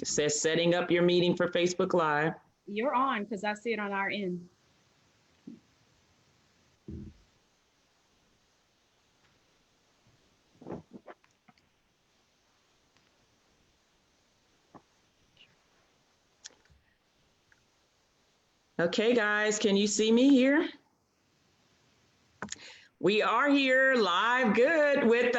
It says setting up your meeting for Facebook Live. You're on because I see it on our end. Okay, guys, can you see me here? We are here live good with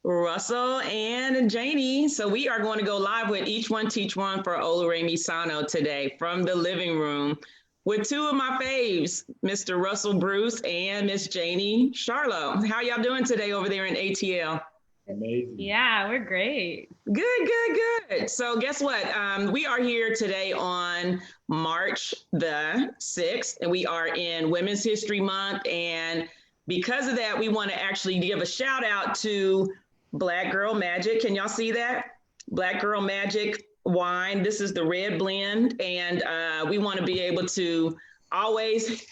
Russell and Janie. So we are going to go live with Each One Teach One for Oluremi Sano today from the living room with two of my faves, Mr. Russell Bruce and Miss Janie Charlot. How y'all doing today over there in ATL? Amazing. Yeah, we're great. Good. So guess what? We are here today on March the 6th, and we are in Women's History Month. And because of that, we want to actually give a shout out to Black Girl Magic. Can y'all see that? Black Girl Magic wine. This is the red blend. And we want to be able to always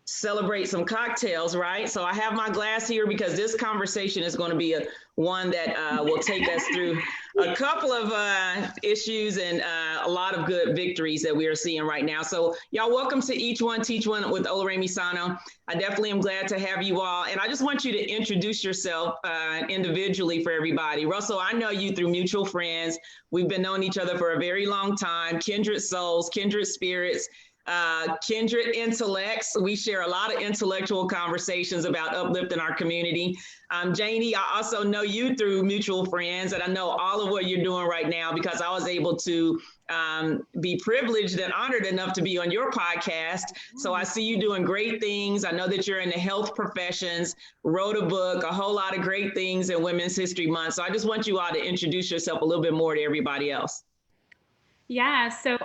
celebrate some cocktails, right? So I have my glass here because this conversation is going to be one that will take us through a couple of issues and a lot of good victories that we are seeing right now. So y'all, welcome to Each One Teach One with Oluremi Sano. I definitely am glad to have you all. And I just want you to introduce yourself individually for everybody. Russell, I know you through mutual friends. We've been knowing each other for a very long time, kindred souls, kindred spirits. Kindred intellects. We share a lot of intellectual conversations about uplifting our community. Janie, I also know you through mutual friends, and I know all of what you're doing right now because I was able to be privileged and honored enough to be on your podcast. So I see you doing great things. I know that you're in the health professions, wrote a book, a whole lot of great things in Women's History Month. So I just want you all to introduce yourself a little bit more to everybody else. Yeah, so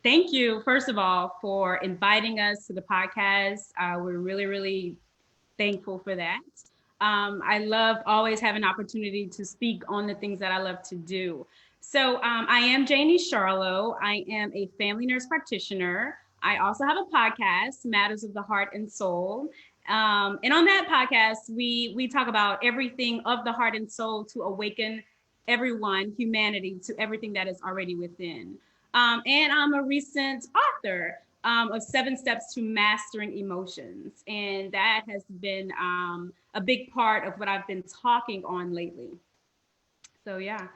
thank you, first of all, for inviting us to the podcast. We're really thankful for that. I love always having an opportunity to speak on the things that I love to do. So I am Janie Charlot. I am a family nurse practitioner. I also have a podcast, Matters of the Heart and Soul. And on that podcast, we talk about everything of the heart and soul to awaken everyone, humanity, to everything that is already within. And I'm a recent author of 7 Steps to Mastering Emotions. And that has been a big part of what I've been talking on lately. So yeah,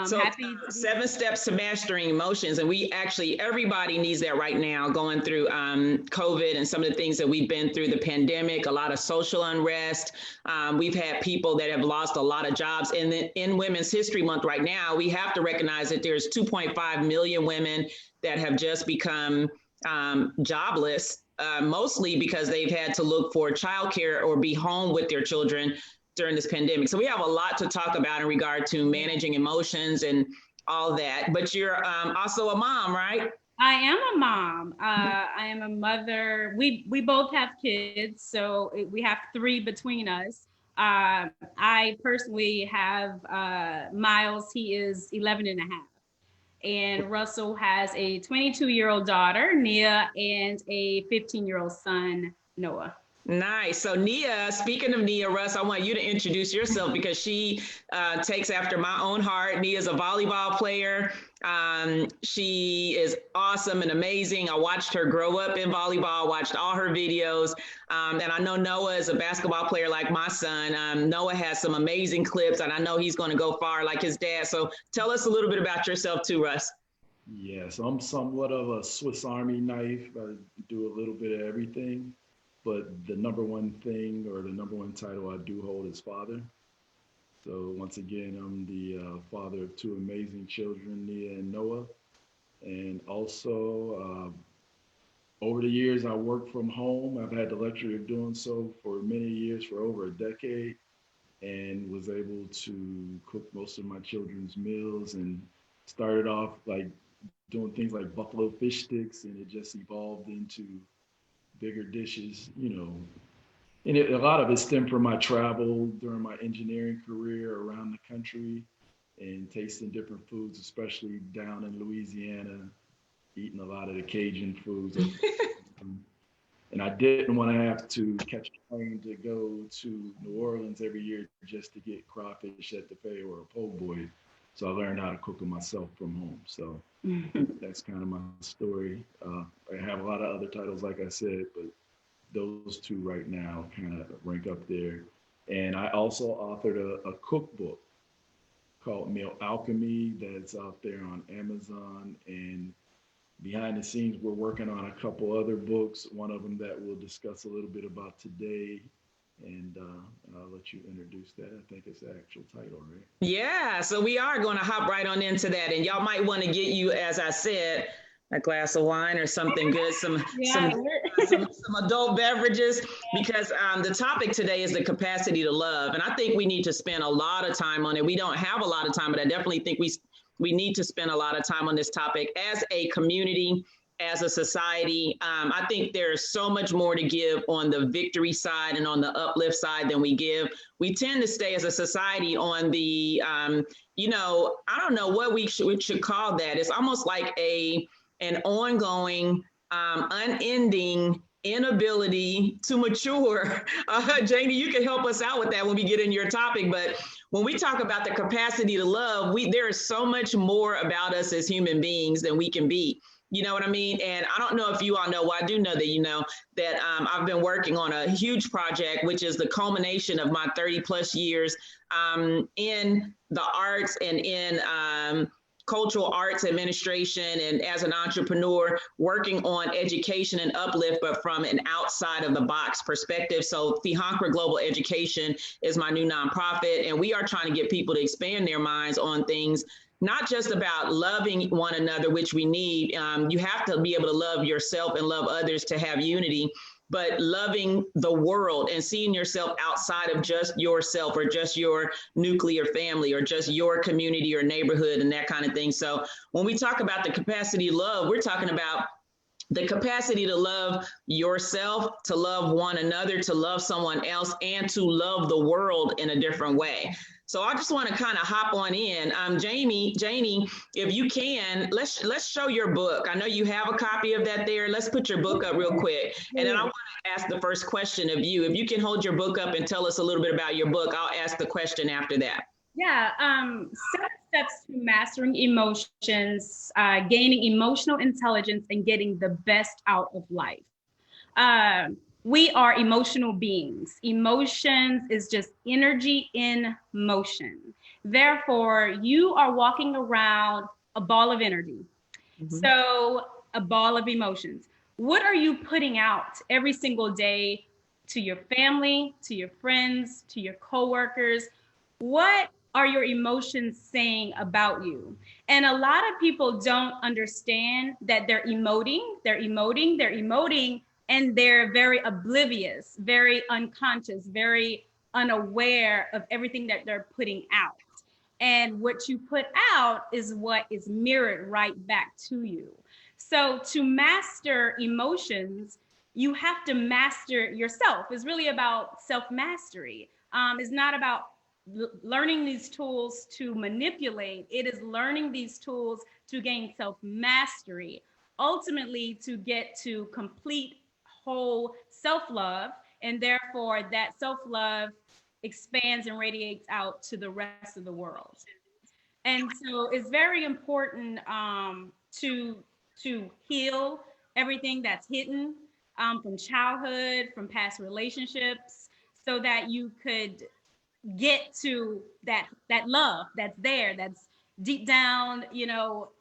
so happy 7 Steps to Mastering Emotions. And we actually, everybody needs that right now going through COVID and some of the things that we've been through, the pandemic, a lot of social unrest. We've had people that have lost a lot of jobs. And in Women's History Month right now, we have to recognize that there's 2.5 million women that have just become jobless, mostly because they've had to look for childcare or be home with their children during this pandemic. So we have a lot to talk about in regard to managing emotions and all that. But you're also a mom, right? I am a mom. I am a mother. We both have kids, so we have 3 between us. I personally have Miles. He is 11 and a half. And Russell has a 22-year-old daughter, Nia, and a 15-year-old son, Noah. Nice. So Nia, speaking of Nia, Russ, I want you to introduce yourself because she takes after my own heart. Nia's a volleyball player. She is awesome and amazing. I watched her grow up in volleyball, watched all her videos. And I know Noah is a basketball player like my son. Noah has some amazing clips, and I know he's going to go far like his dad. So tell us a little bit about yourself too, Russ. Yeah, so I'm somewhat of a Swiss Army knife. I do a little bit of everything. But the number one thing or the number one title I do hold is father. So once again, I'm the father of 2 amazing children, Nia and Noah. And also, over the years, I worked from home. I've had the luxury of doing so for many years, for over a decade, and was able to cook most of my children's meals and started off like doing things like buffalo fish sticks, and it just evolved into bigger dishes, and a lot of it stemmed from my travel during my engineering career around the country and tasting different foods, especially down in Louisiana, eating a lot of the Cajun foods. And I didn't want to have to catch a plane to go to New Orleans every year just to get crawfish at the Fay or a po' boy. So I learned how to cook them myself from home. So that's kind of my story. I have a lot of other titles, like I said, but those two right now kind of rank up there. And I also authored a cookbook called Meal Alchemy that's out there on Amazon. And behind the scenes, we're working on a couple other books, one of them that we'll discuss a little bit about today. And I'll let you introduce that. I think it's the actual title, right? Yeah, so we are going to hop right on into that. And y'all might want to get you, as I said, a glass of wine or something good, some adult beverages, because the topic today is the capacity to love. And I think we need to spend a lot of time on it. We don't have a lot of time, but I definitely think we need to spend a lot of time on this topic as a community, as a society. I think there's so much more to give on the victory side and on the uplift side than we give. We tend to stay as a society on the, I don't know what we should call that. It's almost like an ongoing, unending inability to mature. Janie, you can help us out with that when we get in your topic. But when we talk about the capacity to love, there is so much more about us as human beings than we can be. You know what I mean? And I don't know if you all know, well, I do know that you know that I've been working on a huge project, which is the culmination of my 30 plus years in the arts and in cultural arts administration and as an entrepreneur, working on education and uplift, but from an outside of the box perspective. So Fihankra Global Education is my new nonprofit, and we are trying to get people to expand their minds on things, not just about loving one another, which we need. You have to be able to love yourself and love others to have unity, but loving the world and seeing yourself outside of just yourself or just your nuclear family or just your community or neighborhood and that kind of thing. So when we talk about the capacity to love, we're talking about the capacity to love yourself, to love one another, to love someone else, and to love the world in a different way. So I just want to kind of hop on in. Janie, if you can, let's show your book. I know you have a copy of that there. Let's put your book up real quick. And then I want to ask the first question of you. If you can hold your book up and tell us a little bit about your book, I'll ask the question after that. Yeah, 7 steps to mastering emotions, gaining emotional intelligence, and getting the best out of life. We are emotional beings. Emotions is just energy in motion. Therefore, you are walking around a ball of energy. Mm-hmm. So a ball of emotions. What are you putting out every single day to your family, to your friends, to your coworkers? What are your emotions saying about you? And a lot of people don't understand that they're emoting, and they're very oblivious, very unconscious, very unaware of everything that they're putting out. And what you put out is what is mirrored right back to you. So to master emotions, you have to master yourself. It's really about self-mastery. It's not about learning these tools to manipulate. It is learning these tools to gain self-mastery, ultimately to get to complete whole self-love, and therefore that self-love expands and radiates out to the rest of the world. And so it's very important to heal everything that's hidden from childhood, from past relationships, so that you could get to that love that's there, that's deep down,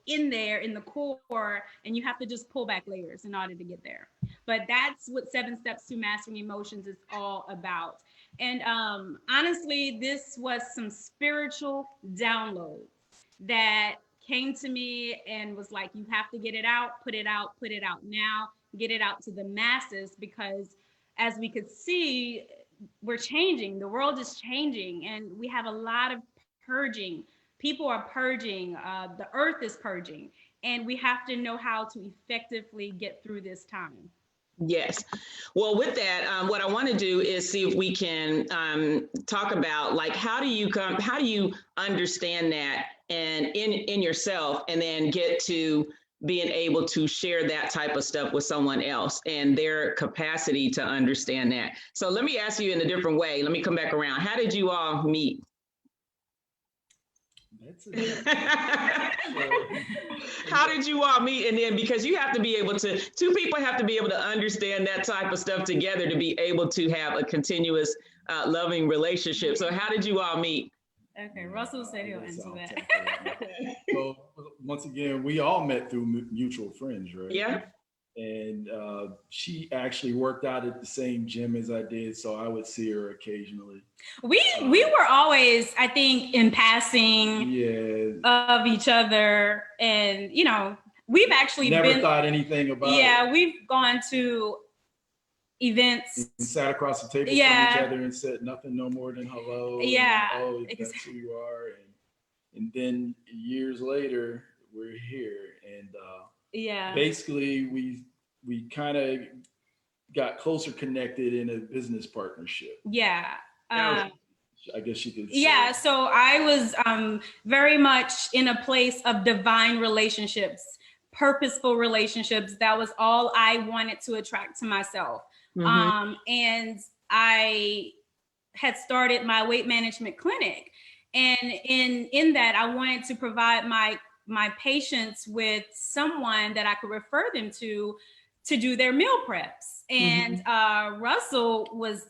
in there, in the core, and you have to just pull back layers in order to get there. But that's what 7 Steps to Mastering Emotions is all about. And honestly, this was some spiritual download that came to me and was like, you have to get it out, put it out now, get it out to the masses, because as we could see, we're changing, the world is changing, and we have a lot of purging. People are purging, the earth is purging, and we have to know how to effectively get through this time. Yes. Well, with that, what I want to do is see if we can talk about, like, how do you understand that and in yourself, and then get to being able to share that type of stuff with someone else and their capacity to understand that. So let me ask you in a different way. Let me come back around. How did you all meet? How did you all meet? And then, because you have to be able to, two people have to be able to understand that type of stuff together to be able to have a continuous loving relationship. So how did you all meet? Okay, Russell said he'll answer that. So once again, we all met through mutual friends, right? Yeah. And she actually worked out at the same gym as I did, so I would see her occasionally. We were always, I think, in passing of each other, and we've actually never thought anything about it. Yeah, we've gone to events and sat across the table from each other and said nothing no more than hello. Yeah. And, oh, that's who you are. And then years later, we're here. And basically we kind of got closer connected in a business partnership. Yeah. I guess you could say. Yeah, so I was very much in a place of divine relationships, purposeful relationships. That was all I wanted to attract to myself. Mm-hmm. And I had started my weight management clinic. And in that, I wanted to provide my patients with someone that I could refer them to do their meal preps. And Russell was,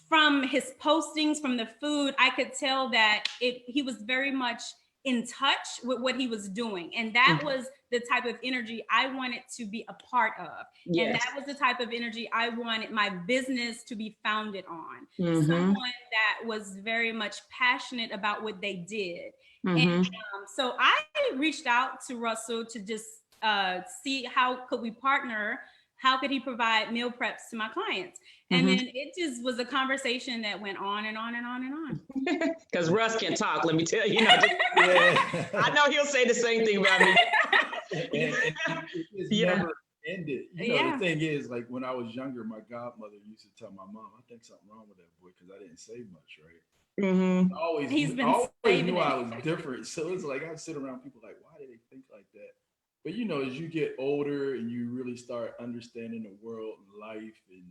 from his postings, from the food, I could tell that he was very much in touch with what he was doing. And that was the type of energy I wanted to be a part of. Yes. And that was the type of energy I wanted my business to be founded on. Someone that was very much passionate about what they did. And so I reached out to Russell to just see how could we partner. How could he provide meal preps to my clients? And then it just was a conversation that went on and on and on and on. Because Russ can talk, let me tell you. I know he'll say the same thing about me. and it's never ended. The thing is, like when I was younger, my godmother used to tell my mom, I think something wrong with that boy because I didn't say much, right? I always knew I was different. So it's like I'd sit around people like, why do they think like that? But as you get older and you really start understanding the world and life and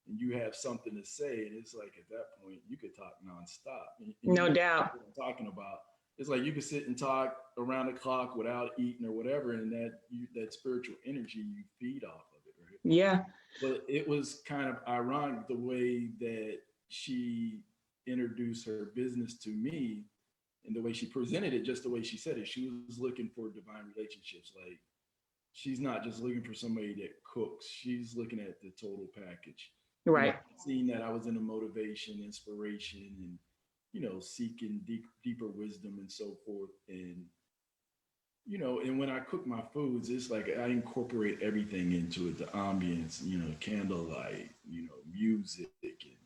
you have something to say, and it's like at that point you could talk nonstop. And no doubt. What I'm talking about. It's like you could sit and talk around the clock without eating or whatever, and that spiritual energy you feed off of it, right? Yeah. But it was kind of ironic the way that she introduced her business to me. And the way she presented it, just the way she said it, she was looking for divine relationships. Like she's not just looking for somebody that cooks. She's looking at the total package. Right. Seeing that I was in a motivation, inspiration, and, seeking deeper wisdom and so forth. And, and when I cook my foods, it's like I incorporate everything into it, the ambience, candlelight, music, and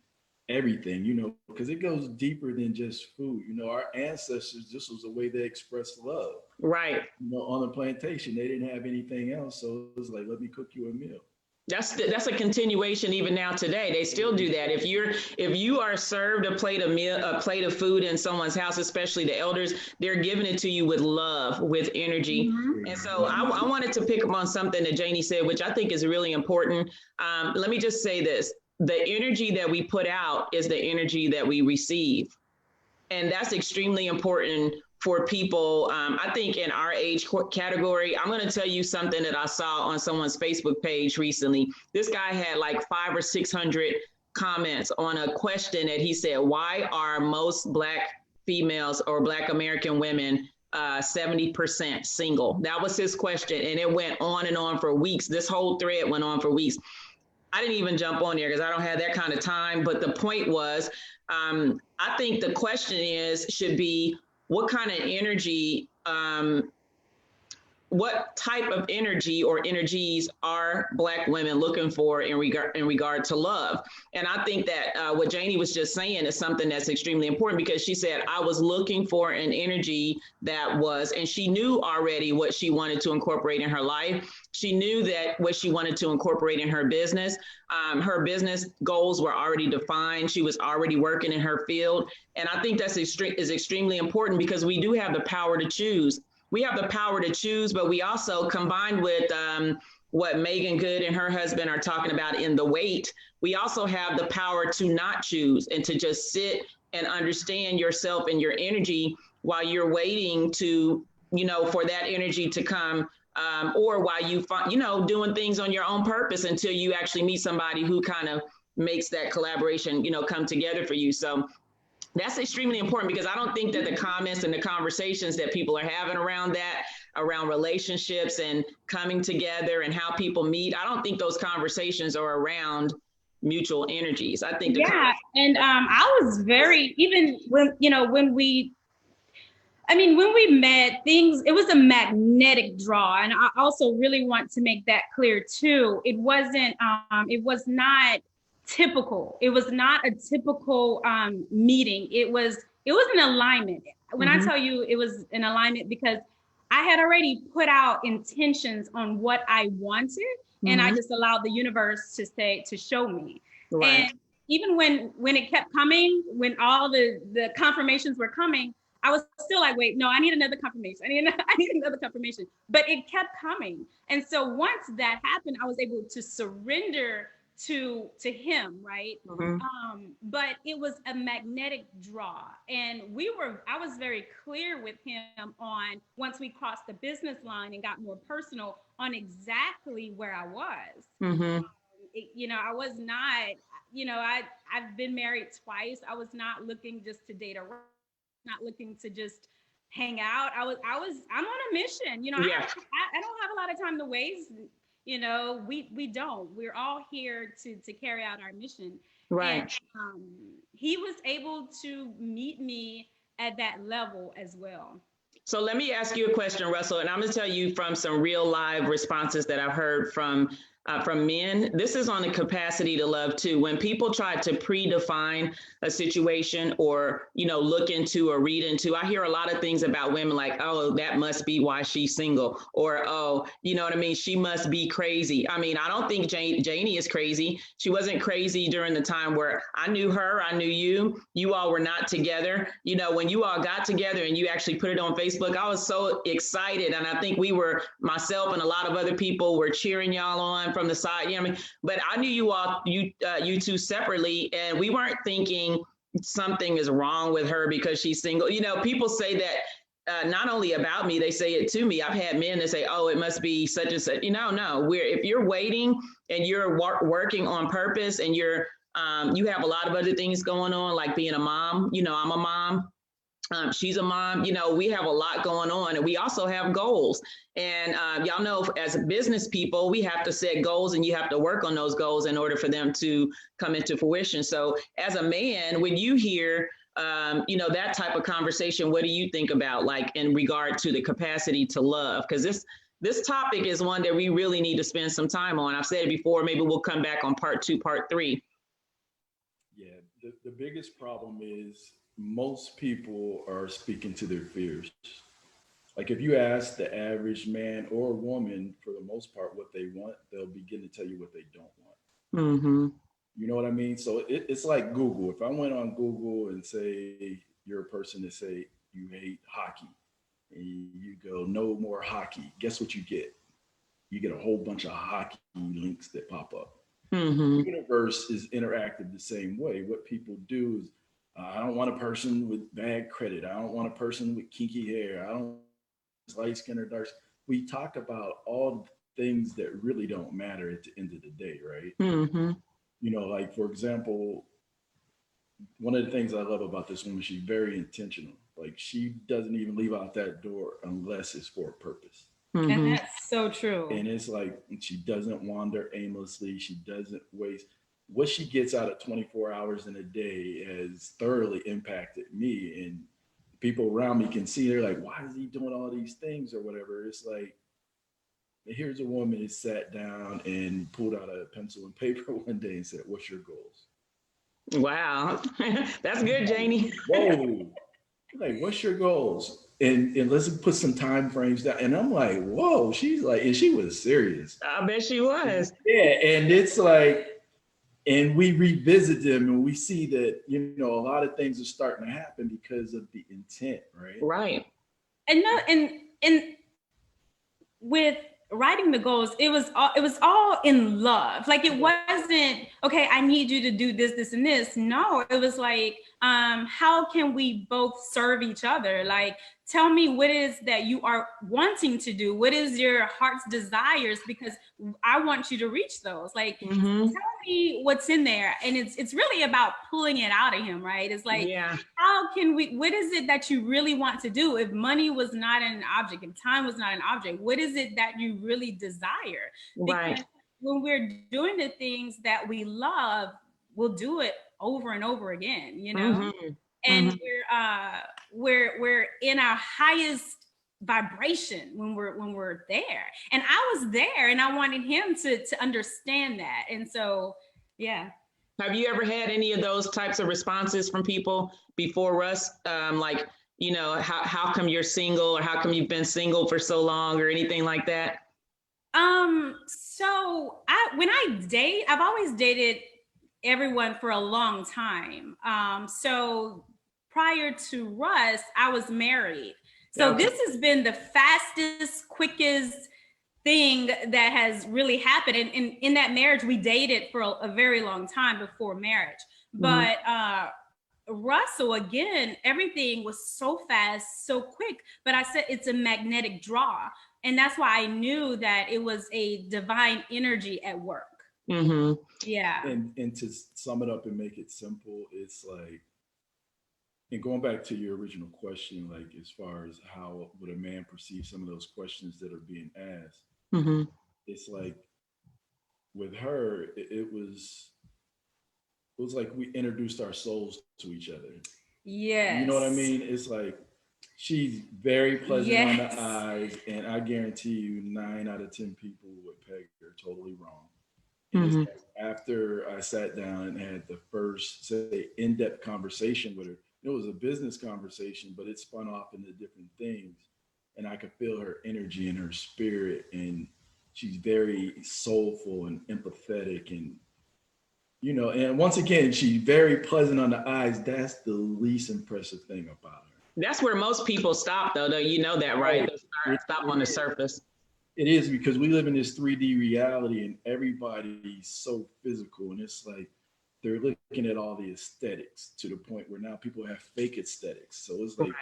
everything, because it goes deeper than just food. Our ancestors, this was a way they expressed love. Right. On the plantation, they didn't have anything else. So it was like, let me cook you a meal. That's a continuation even now today. They still do that. If you are served a plate of food in someone's house, especially the elders, they're giving it to you with love, with energy. And so I wanted to pick up on something that Janie said, which I think is really important. Let me just say this. The energy that we put out is the energy that we receive. And that's extremely important for people. I think in our age category, I'm going to tell you something that I saw on someone's Facebook page recently. This guy had like 500 or 600 comments on a question that he said, why are most Black females or Black American women 70% single? That was his question. And it went on and on for weeks. This whole thread went on for weeks. I didn't even jump on there because I don't have that kind of time. But the point was, I think the question should be, what kind of energy, what type of energy or energies are Black women looking for in regard to love? And I think that what Janie was just saying is something that's extremely important, because she said, I was looking for an energy that was, and she knew already what she wanted to incorporate in her life. She knew that what she wanted to incorporate in her business goals were already defined. She was already working in her field. And I think that's is extremely important, because we do have the power to choose. We have the power to choose, but we also, combined with what Megan Good and her husband are talking about in The Wait, we also have the power to not choose and to just sit and understand yourself and your energy while you're waiting to, for that energy to come, or while you find, doing things on your own purpose until you actually meet somebody who kind of makes that collaboration, come together for you. So that's extremely important, because I don't think that the comments and the conversations that people are having around relationships and coming together and how people meet, I don't think those conversations are around mutual energies. I think and I was very, even when we met, it was a magnetic draw. And I also really want to make that clear too. It was not typical. It was not a typical meeting. It was an alignment. When I tell you it was an alignment, because I had already put out intentions on what I wanted, and I just allowed the universe to show me. Right. And even when it kept coming, when all the confirmations were coming, I was still like, wait, no, I need another confirmation. I need another confirmation. But it kept coming. And so once that happened, I was able to surrender to him, right? But it was a magnetic draw. And I was very clear with him on, once we crossed the business line and got more personal, on exactly where I was. I was not, I've been married twice. I was not looking just to date around, not looking to just hang out. I'm on a mission. I don't have a lot of time to waste. We don't. We're all here to carry out our mission. Right. And he was able to meet me at that level as well. So let me ask you a question, Russell, and I'm going to tell you from some real live responses that I've heard from men. This is on the capacity to love too. When people try to predefine a situation or, look into or read into, I hear a lot of things about women like, oh, that must be why she's single, or, oh, you know what I mean? She must be crazy. I mean, I don't think Janie is crazy. She wasn't crazy during the time where I knew her, I knew you all were not together. When you all got together and you actually put it on Facebook, I was so excited. And I think myself and a lot of other people were cheering y'all on from the side, but I knew you two separately, and we weren't thinking something is wrong with her because she's single. People say that not only about me, they say it to me. I've had men that say, oh, it must be such and such. No, if you're waiting and you're working on purpose and you have a lot of other things going on, like being a mom, I'm a mom. She's a mom, we have a lot going on, and we also have goals. And y'all know, as business people, we have to set goals, and you have to work on those goals in order for them to come into fruition. So as a man, when you hear, that type of conversation, what do you think about, like, in regard to the capacity to love? Because this topic is one that we really need to spend some time on. I've said it before, maybe we'll come back on part 2, part 3. Yeah, the biggest problem is most people are speaking to their fears. Like, if you ask the average man or woman, for the most part, what they want, they'll begin to tell you what they don't want. You know what I mean? So it's like Google. If I went on Google and say you're a person that say you hate hockey, and you go, no more hockey, guess what you get? You get a whole bunch of hockey links that pop up. The universe is interactive the same way. What people do is, I don't want a person with bad credit. I don't want a person with kinky hair. I don't want light skin or dark. We talk about all the things that really don't matter at the end of the day, right? Like, for example, one of the things I love about this woman, she's very intentional. Like, she doesn't even leave out that door unless it's for a purpose. And that's so true. And it's like, she doesn't wander aimlessly. She doesn't waste. What she gets out of 24 hours in a day has thoroughly impacted me, and people around me can see, they're like, why is he doing all these things or whatever? It's like, here's a woman that sat down and pulled out a pencil and paper one day and said, what's your goals? Wow. That's good, Janie. Whoa. Like, what's your goals? And let's put some time frames down. And I'm like, whoa, she's like, and she was serious. I bet she was. Yeah. And it's like, and we revisit them and we see that, a lot of things are starting to happen because of the intent, right? Right. And with writing the goals, it was all in love. Like it wasn't, okay, I need you to do this, this, and this. No, it was like, how can we both serve each other? Like, tell me what is that you are wanting to do. What is your heart's desires? Because I want you to reach those. Like, tell me what's in there. And it's really about pulling it out of him, right? It's like, how can we, what is it that you really want to do? If money was not an object, if time was not an object, what is it that you really desire? Because when we're doing the things that we love, we'll do it over and over again, you know? And we're in our highest vibration when we're there. And I was there, and I wanted him to understand that. And so, yeah. Have you ever had any of those types of responses from people before Russ? Like, you know, how come you're single, or how come you've been single for so long, or anything like that? So I've always dated everyone for a long time. So prior to Russ, I was married. So this has been the fastest, quickest thing that has really happened. And in that marriage, we dated for a very long time before marriage. But Russell, again, everything was so fast, so quick. But I said it's a magnetic draw. And that's why I knew that it was a divine energy at work. Yeah. And to sum it up and make it simple, it's like, and going back to your original question, like as far as how would a man perceive some of those questions that are being asked, it's like with her, it was like we introduced our souls to each other. Yes. You know what I mean? It's like she's very pleasant on the eyes, and I guarantee you 9 out of 10 people would peg her totally wrong. And after I sat down and had the first, say, in-depth conversation with her, it was a business conversation, but it spun off into different things. And I could feel her energy and her spirit. And she's very soulful and empathetic. And, you know, and once again, she's very pleasant on the eyes. That's the least impressive thing about her. That's where most people stop, though. You know that, right? Stop on the surface. It is, because we live in this 3D reality and everybody's so physical. And it's like, they're looking at all the aesthetics to the point where now people have fake aesthetics. So it's like,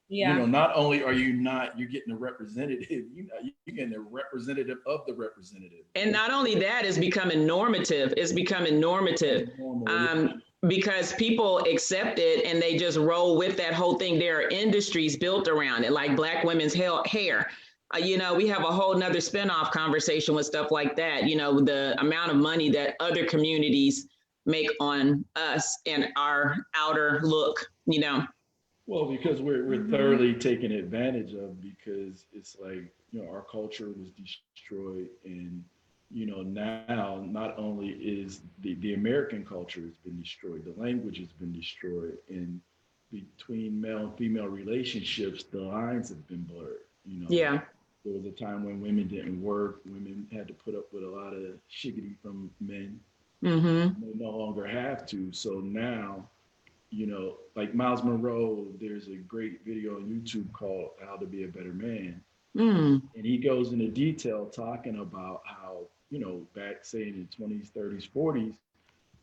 you know, not only are you're getting a representative, you're getting a representative of the representative. And not only that, it's becoming normative. It's becoming normative. Because people accept it and they just roll with that whole thing. There are industries built around it, like Black women's hair. You know, we have a whole nother spinoff conversation with stuff like that. You know, the amount of money that other communities make on us and our outer look, you know. Well, because we're thoroughly taken advantage of, because it's like, you know, our culture was destroyed, and, you know, now not only is the American culture has been destroyed, the language has been destroyed, and between male and female relationships, the lines have been blurred, you know. Yeah. There was a time when women didn't work, women had to put up with a lot of shiggity from men. They no longer have to. So now, you know, like Miles Monroe, there's a great video on YouTube called How to Be a Better Man. And he goes into detail talking about how, you know, back, say, in the 20s, 30s, 40s,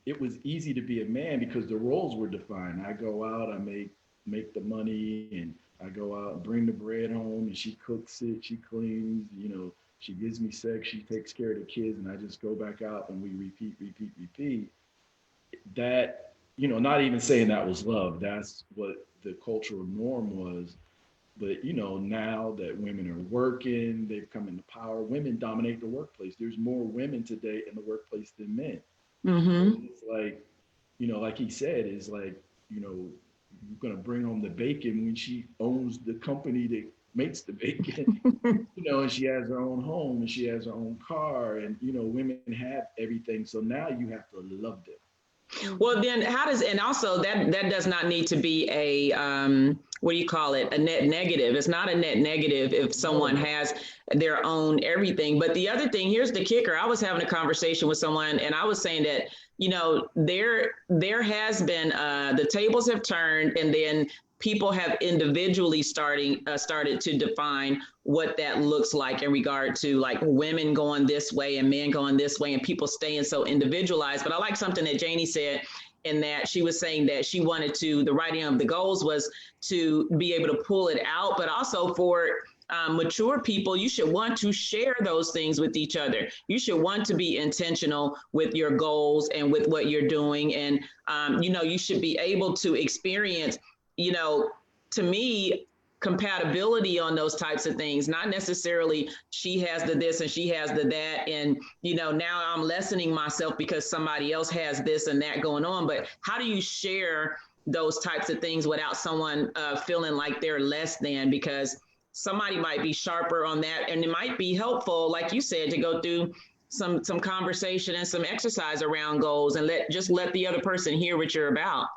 it was easy to be a man because the roles were defined. I go out, I make the money, and I go out and bring the bread home, and she cooks it, she cleans, you know, she gives me sex, she takes care of the kids, and I just go back out and we repeat. That, you know, not even saying that was love, that's what the cultural norm was. But, you know, now that women are working, they've come into power, women dominate the workplace. There's more women today in the workplace than men. So it's like, you know, like he said, is like, you know, you're going to bring home the bacon when she owns the company that makes the bacon, you know, and she has her own home and she has her own car, and, you know, women have everything. So now you have to love them. Well, then and also that does not need to be a, what do you call it? A net negative. It's not a net negative if someone has their own everything. But the other thing, here's the kicker. I was having a conversation with someone and I was saying that, you know, there has been, the tables have turned, and then people have individually started to define what that looks like in regard to like women going this way and men going this way and people staying so individualized. But I like something that Janie said, in that she was saying that she wanted to, the writing of the goals was to be able to pull it out, but also for mature people, you should want to share those things with each other. You should want to be intentional with your goals and with what you're doing. And, you should be able to experience, to me, compatibility on those types of things, not necessarily she has the this and she has the that. And, now I'm lessening myself because somebody else has this and that going on. But how do you share those types of things without someone feeling like they're less than? Because somebody might be sharper on that, and it might be helpful, like you said, to go through some conversation and some exercise around goals and let the other person hear what you're about.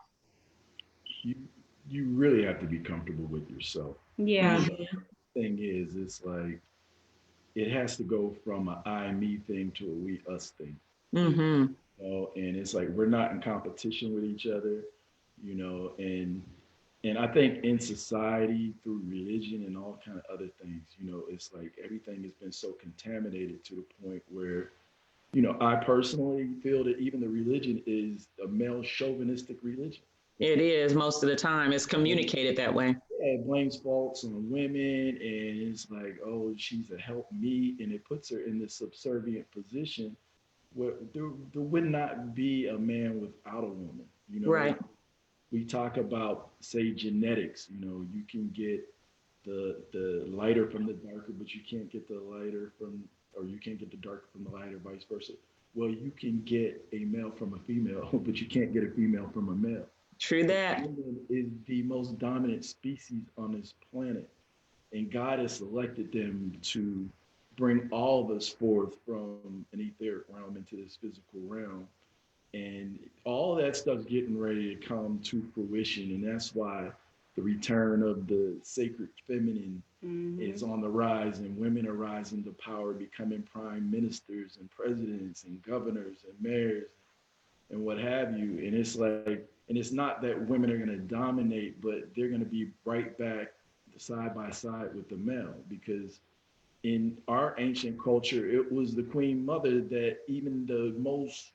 You really have to be comfortable with yourself. Yeah. The thing is, it's like it has to go from an I, me thing to a we, us thing. Mm-hmm. And it's like we're not in competition with each other, and I think in society, through religion and all kind of other things, it's like everything has been so contaminated to the point where, I personally feel that even the religion is a male chauvinistic religion. It is most of the time. It's communicated that way. Yeah, it blames faults on women, and it's like, oh, she's a help me, and it puts her in this subservient position where there would not be a man without a woman. Right. We talk about, say, genetics. You can get the lighter from the darker, but you can't get the lighter or you can't get the darker from the lighter, vice versa. Well, you can get a male from a female, but you can't get a female from a male. True that. Women is the most dominant species on this planet, and God has selected them to bring all of us forth from an etheric realm into this physical realm. And all that stuff's getting ready to come to fruition. And that's why the return of the sacred feminine is on the rise, and women are rising to power, becoming prime ministers and presidents and governors and mayors and what have you. And it's like, and it's not that women are going to dominate, but they're going to be right back side by side with the male, because in our ancient culture, it was the queen mother that even the most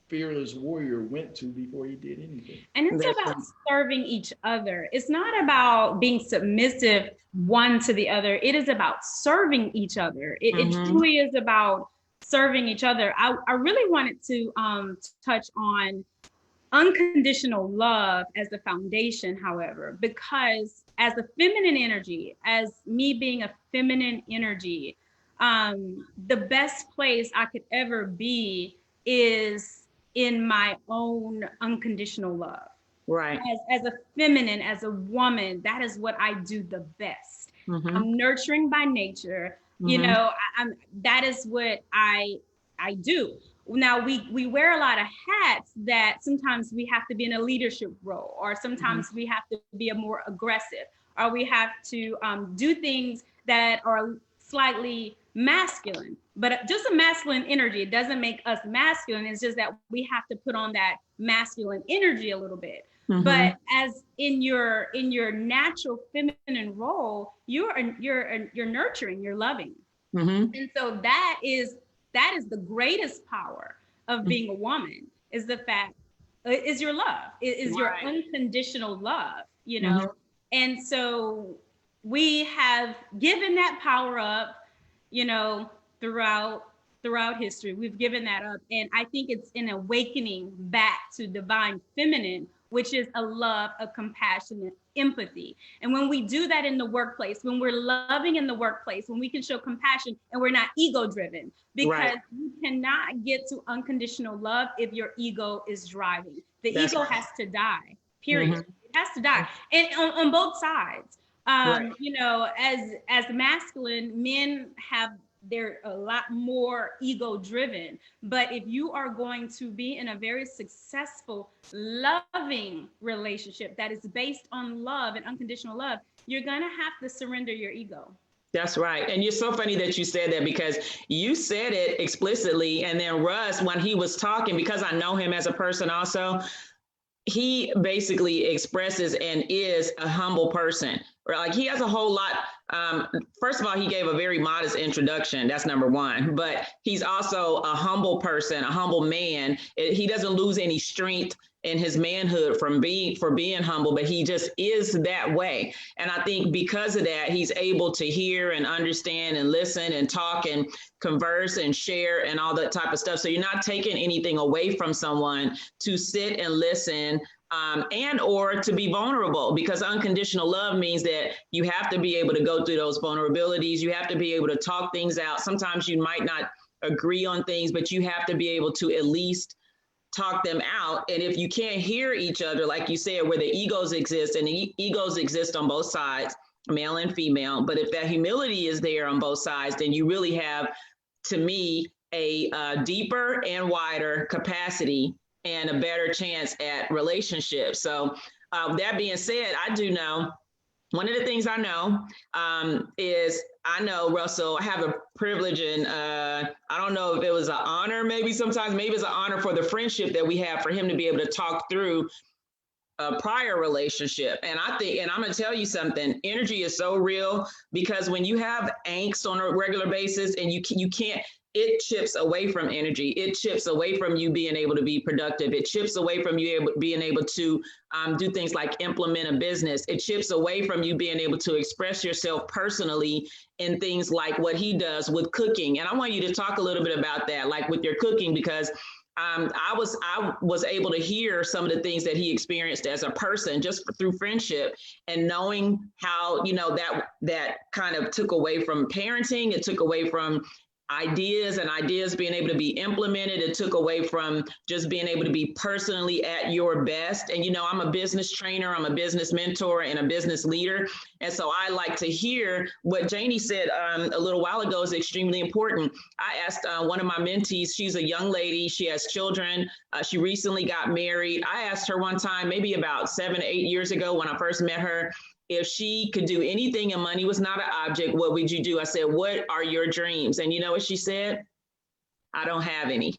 fearless warrior went to before he did anything. And it's about serving each other. It's not about being submissive one to the other. It is about serving each other. It truly is about serving each other. I really wanted to touch on unconditional love as the foundation, however, because as a feminine energy, as me being a feminine energy, the best place I could ever be is in my own unconditional love. Right. As a feminine, as a woman, that is what I do the best. I'm nurturing by nature. That is what I do. Now we wear a lot of hats that sometimes we have to be in a leadership role, or sometimes we have to be a more aggressive, or we have to do things that are slightly masculine, but just a masculine energy. It doesn't make us masculine. It's just that we have to put on that masculine energy a little bit. But as in your natural feminine role, you're nurturing, you're loving. And so that is the greatest power of being a woman, is the fact, is your love, is your unconditional love, And so we have given that power up, throughout history. We've given that up. And I think it's an awakening back to divine feminine, which is a love, a compassion, and empathy. And when we do that in the workplace, when we're loving in the workplace, when we can show compassion and we're not ego driven, because you cannot get to unconditional love if your ego is driving. The ego has to die, period. It has to die. And on both sides. As masculine, men they're a lot more ego driven. But if you are going to be in a very successful, loving relationship that is based on love and unconditional love, you're going to have to surrender your ego. That's right. And you're so funny that you said that, because you said it explicitly. And then Russ, when he was talking, because I know him as a person also, he basically expresses and is a humble person. Like he has a whole lot. First of all, he gave a very modest introduction. That's number one. But he's also a humble person, a humble man. He doesn't lose any strength in his manhood for being humble, but he just is that way. And I think because of that, he's able to hear and understand and listen and talk and converse and share and all that type of stuff. So you're not taking anything away from someone to sit and listen, and or to be vulnerable, because unconditional love means that you have to be able to go through those vulnerabilities. You have to be able to talk things out. Sometimes you might not agree on things, but you have to be able to at least talk them out. And if you can't hear each other, like you said, where the egos exist, and the egos exist on both sides, male and female, but if that humility is there on both sides, then you really have, to me, a deeper and wider capacity and a better chance at relationships. So that being said, I do know, one of the things I know is, I know Russell, I have a privilege, and I don't know if it was an honor, maybe it's an honor for the friendship that we have, for him to be able to talk through a prior relationship. And I think, and I'm going to tell you something, energy is so real, because when you have angst on a regular basis and you can't, it chips away from energy. It chips away from you being able to be productive. It chips away from you being able to do things like implement a business. It chips away from you being able to express yourself personally in things like what he does with cooking. And I want you to talk a little bit about that, like with your cooking, because I was able to hear some of the things that he experienced as a person just through friendship, and knowing how, that kind of took away from parenting. It took away from ideas being able to be implemented. It took away from just being able to be personally at your best. And, I'm a business trainer, I'm a business mentor, and a business leader. And so I like to hear what Janie said a little while ago is extremely important. I asked one of my mentees, she's a young lady, she has children, she recently got married. I asked her one time, maybe about 7 to 8 years ago when I first met her, if she could do anything and money was not an object, what would you do? I said, what are your dreams? And you know what she said? I don't have any.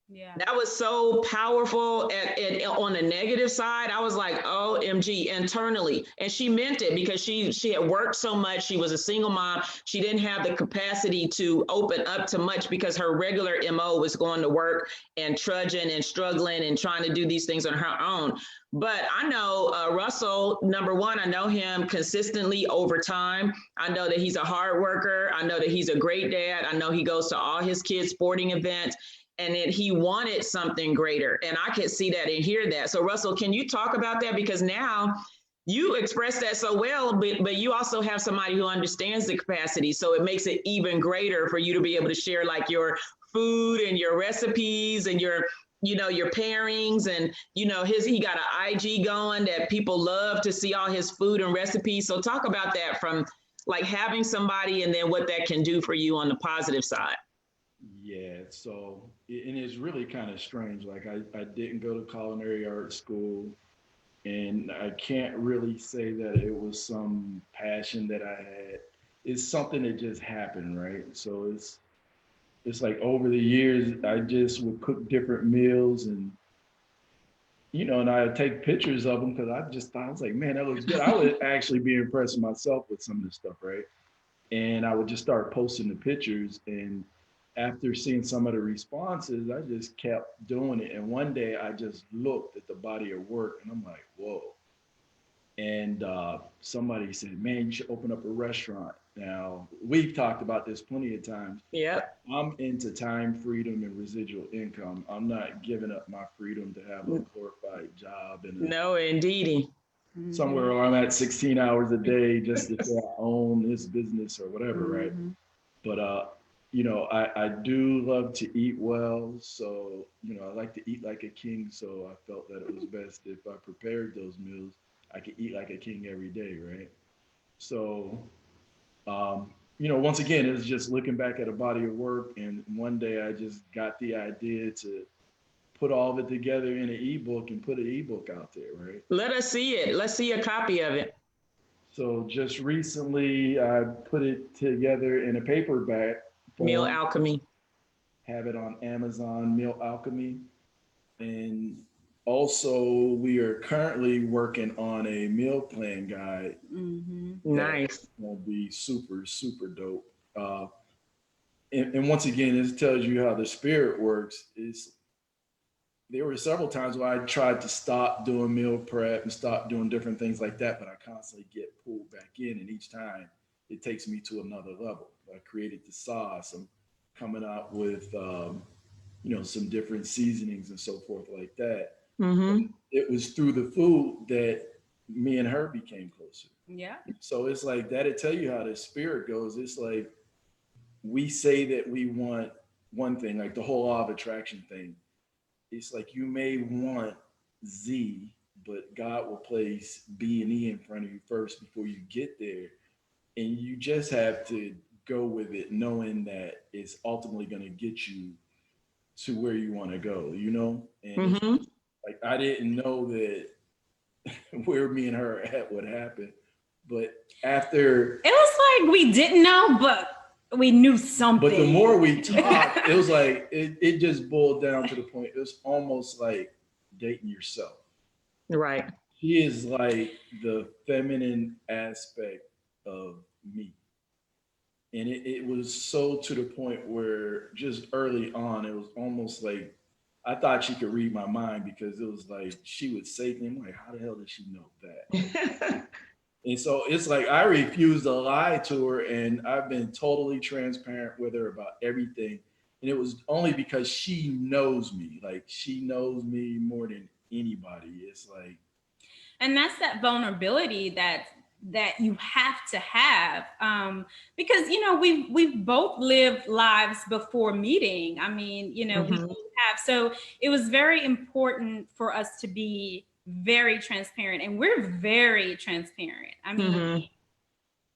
Yeah. That was so powerful. And on the negative side, I was like, OMG, internally. And she meant it, because she had worked so much. She was a single mom. She didn't have the capacity to open up to much, because her regular MO was going to work and trudging and struggling and trying to do these things on her own. But I know Russell, number one, I know him consistently over time. I know that he's a hard worker. I know that he's a great dad. I know he goes to all his kids' sporting events, and that he wanted something greater. And I could see that and hear that. So Russell, can you talk about that? Because now you express that so well, but you also have somebody who understands the capacity. So it makes it even greater for you to be able to share like your food and your recipes and your pairings, and he got an IG going that people love to see all his food and recipes. So talk about that, from like having somebody, and then what that can do for you on the positive side. Yeah, so, and it's really kind of strange. Like I didn't go to culinary arts school, and I can't really say that it was some passion that I had. It's something that just happened, right? So it's like over the years, I just would cook different meals, and and I would take pictures of them, because I just thought, I was like, man, that looks good. I would actually be impressed with myself with some of this stuff, right? And I would just start posting the pictures, and after seeing some of the responses, I just kept doing it. And one day I just looked at the body of work, and I'm like, whoa. And somebody said, man, you should open up a restaurant. Now, we've talked about this plenty of times. Yeah. I'm into time freedom and residual income. I'm not giving up my freedom to have a glorified job. And no, indeedy. Somewhere where I'm at 16 hours a day just to say I own this business or whatever, right? But, I do love to eat well. So, I like to eat like a king. So I felt that it was best if I prepared those meals, I could eat like a king every day, right? So, once again, it was just looking back at a body of work. And one day I just got the idea to put all of it together in an ebook and put an ebook out there, right? Let us see it. Let's see a copy of it. So just recently I put it together in a paperback. Meal Alchemy. Have it on Amazon, Meal Alchemy. And Also, we are currently working on a meal plan guide that Nice. will be super, super dope. Uh, and once again, this tells you how the spirit works. Is there were several times where I tried to stop doing meal prep and stop doing different things like that, but I constantly get pulled back in, and each time it takes me to another level. I created the sauce. I'm coming out with some different seasonings and so forth like that. Mm-hmm. And it was through the food that me and her became closer. Yeah. So it's like that'll tell you how the spirit goes. It's like we say that we want one thing, like the whole law of attraction thing. It's like you may want Z, but God will place B and E in front of you first before you get there. And you just have to go with it, knowing that it's ultimately going to get you to where you want to go, And it's Mm-hmm. like I didn't know that where me and her at would happen. But after, It was like we didn't know, but we knew something. but the more we talked, it was like it just boiled down to the point. It was almost like dating yourself. Right. She is like the feminine aspect of me. And it was so to the point where just early on, it was almost like I thought she could read my mind because it was like she would say things like, how the hell did she know that? And so it's like I refused to lie to her, and I've been totally transparent with her about everything. And it was only because she knows me. Like she knows me more than anybody. It's like, and that's that vulnerability that you have to have, because we've both lived lives before meeting. I mean, we Mm-hmm. both have. So it was very important for us to be very transparent, and we're very transparent. I mean, Mm-hmm.